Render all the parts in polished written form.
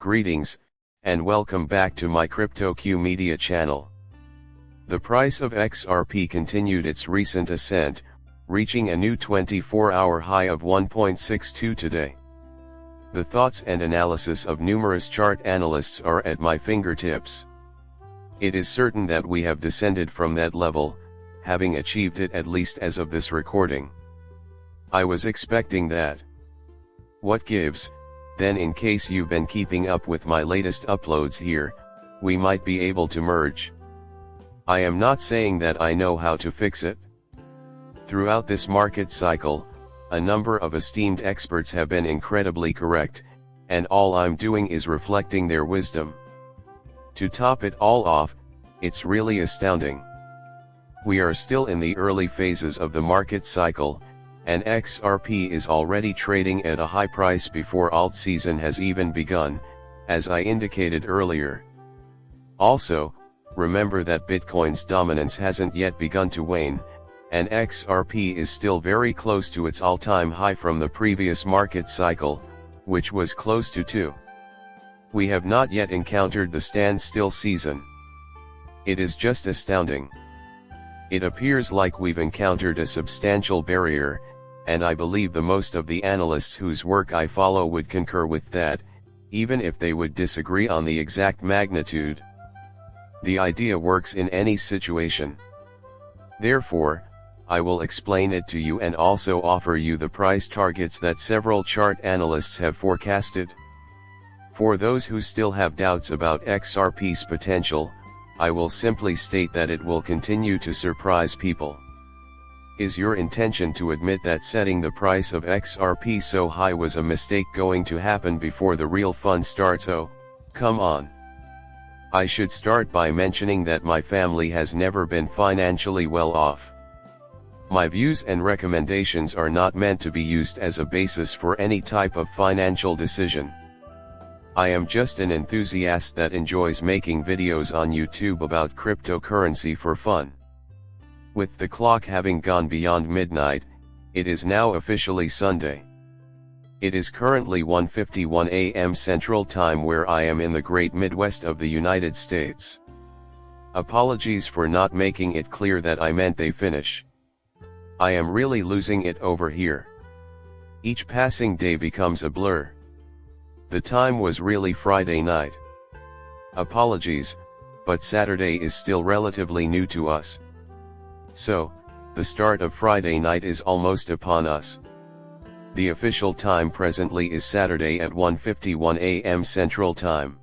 Greetings, and welcome back to my CryptoQ Media channel. The price of XRP continued its recent ascent, reaching a new 24-hour high of 1.62 today. The thoughts and analysis of numerous chart analysts are at my fingertips. It is certain that we have descended from that level, having achieved it at least as of this recording. I was expecting that. What gives? Then, in case you've been keeping up with my latest uploads here, we might be able to merge. I am not saying that I know how to fix it. Throughout this market cycle, a number of esteemed experts have been incredibly correct, and all I'm doing is reflecting their wisdom. To top it all off, it's really astounding. We are still in the early phases of the market cycle, and XRP is already trading at a high price before alt season has even begun, as I indicated earlier. Also, remember that Bitcoin's dominance hasn't yet begun to wane, and XRP is still very close to its all-time high from the previous market cycle, which was close to 2. We have not yet encountered the standstill season. It is just astounding. It appears like we've encountered a substantial barrier, and I believe the most of the analysts whose work I follow would concur with that, even if they would disagree on the exact magnitude. The idea works in any situation. Therefore, I will explain it to you and also offer you the price targets that several chart analysts have forecasted. For those who still have doubts about XRP's potential, I will simply state that it will continue to surprise people. Is your intention to admit that setting the price of XRP so high was a mistake going to happen before the real fun starts? Oh, come on. I should start by mentioning that my family has never been financially well off. My views and recommendations are not meant to be used as a basis for any type of financial decision. I am just an enthusiast that enjoys making videos on YouTube about cryptocurrency for fun. With the clock having gone beyond midnight, it is now officially Sunday. It is currently 1:51 a.m. Central Time where I am in the great Midwest of the United States. Apologies for not making it clear that I meant they finish. I am really losing it over here. Each passing day becomes a blur. The time was really Friday night. Apologies, but Saturday is still relatively new to us. So, the start of Friday night is almost upon us. The official time presently is Saturday at 1:51 a.m. Central Time.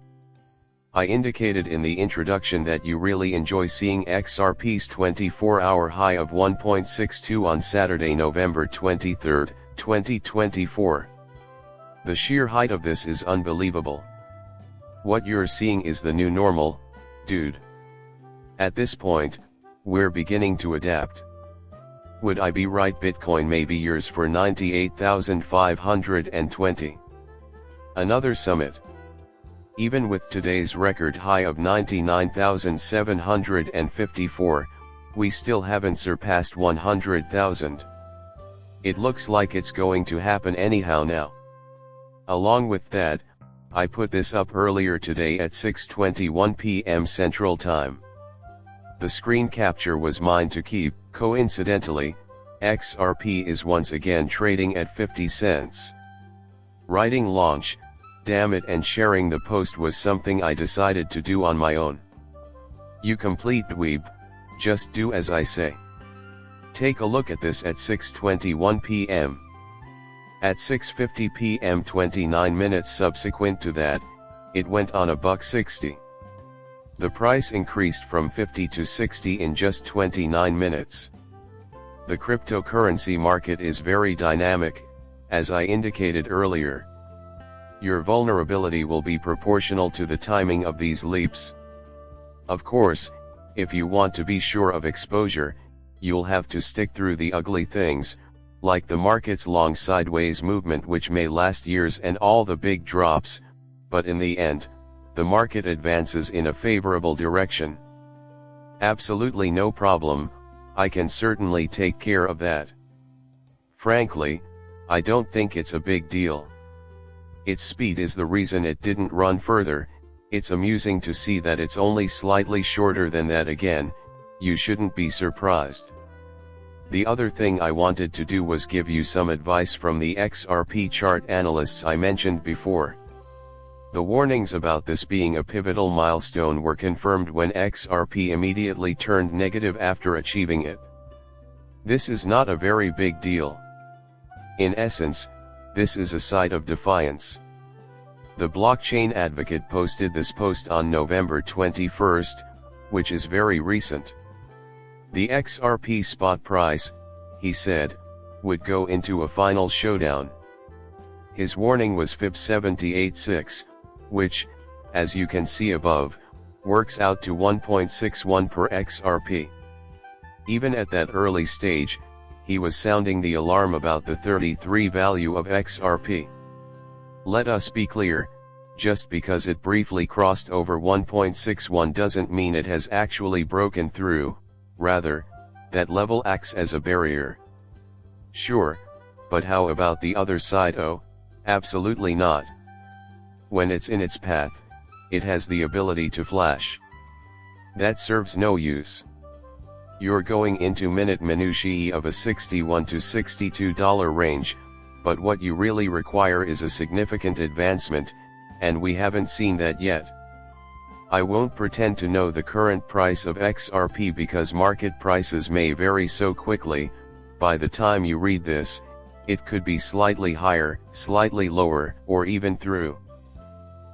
I indicated in the introduction that you really enjoy seeing XRP's 24-hour high of 1.62 on Saturday, November 23, 2024. The sheer height of this is unbelievable. What you're seeing is the new normal, dude. At this point, we're beginning to adapt. Would I be right? Bitcoin may be yours for 98,520. Another summit. Even with today's record high of 99,754, we still haven't surpassed 100,000. It looks like it's going to happen anyhow now. Along with that, I put this up earlier today at 6:21 p.m. Central Time. The screen capture was mine to keep. Coincidentally, XRP is once again trading at 50 cents. Writing launch, damn it, and sharing the post was something I decided to do on my own. You complete dweeb, just do as I say. Take a look at this at 6:21 p.m. At 6:50 p.m. 29 minutes subsequent to that, it went on $1.60. The price increased from 50 to 60 in just 29 minutes. The cryptocurrency market is very dynamic, as I indicated earlier. Your vulnerability will be proportional to the timing of these leaps. Of course, if you want to be sure of exposure, you'll have to stick through the ugly things, like the market's long sideways movement, which may last years, and all the big drops, but in the end, the market advances in a favorable direction. Absolutely no problem, I can certainly take care of that. Frankly, I don't think it's a big deal. Its speed is the reason it didn't run further. It's amusing to see that it's only slightly shorter than that again. You shouldn't be surprised. The other thing I wanted to do was give you some advice from the XRP chart analysts I mentioned before. The warnings about this being a pivotal milestone were confirmed when XRP immediately turned negative after achieving it. This is not a very big deal. In essence, this is a sign of defiance. The blockchain advocate posted this post on November 21st, which is very recent. The XRP spot price, he said, would go into a final showdown. His warning was FIB 78.6, which, as you can see above, works out to 1.61 per XRP. Even at that early stage, he was sounding the alarm about the 33 value of XRP. Let us be clear, just because it briefly crossed over 1.61 doesn't mean it has actually broken through. Rather, that level acts as a barrier. Sure, but how about the other side? Oh, absolutely not. When it's in its path, it has the ability to flash. That serves no use. You're going into minute minutiae of a $61 to $62 range, but what you really require is a significant advancement, and we haven't seen that yet. I won't pretend to know the current price of XRP because market prices may vary so quickly. By the time you read this, it could be slightly higher, slightly lower, or even through.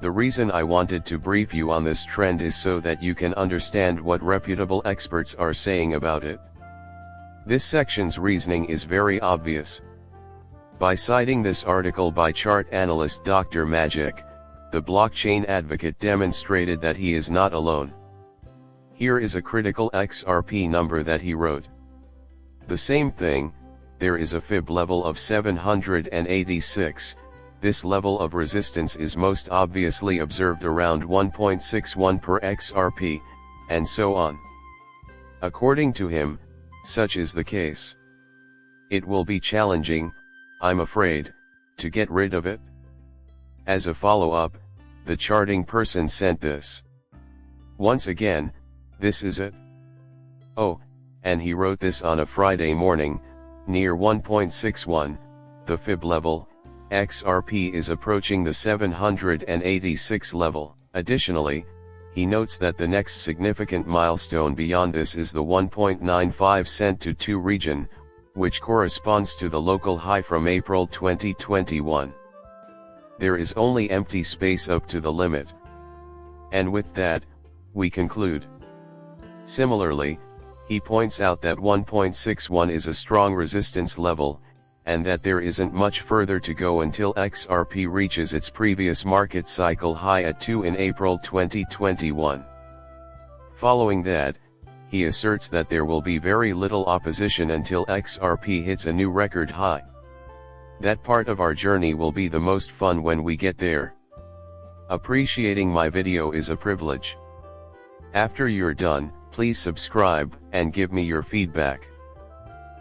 The reason I wanted to brief you on this trend is so that you can understand what reputable experts are saying about it. This section's reasoning is very obvious. By citing this article by chart analyst Dr. Magic, the blockchain advocate demonstrated that he is not alone. Here is a critical XRP number that he wrote. The same thing, there is a FIB level of 786. This level of resistance is most obviously observed around 1.61 per XRP, and so on. According to him, such is the case. It will be challenging, I'm afraid, to get rid of it. As a follow-up, the charting person sent this. Once again, this is it. Oh, and he wrote this on a Friday morning, near 1.61, the FIB level. XRP is approaching the 786 level. Additionally, he notes that the next significant milestone beyond this is the 1.95 cent to 2 region, which corresponds to the local high from April 2021. There is only empty space up to the limit. And with that, we conclude. Similarly, he points out that 1.61 is a strong resistance level, and that there isn't much further to go until XRP reaches its previous market cycle high at 2 in April 2021. Following that, he asserts that there will be very little opposition until XRP hits a new record high. That part of our journey will be the most fun when we get there. Appreciating my video is a privilege. After you're done, please subscribe and give me your feedback.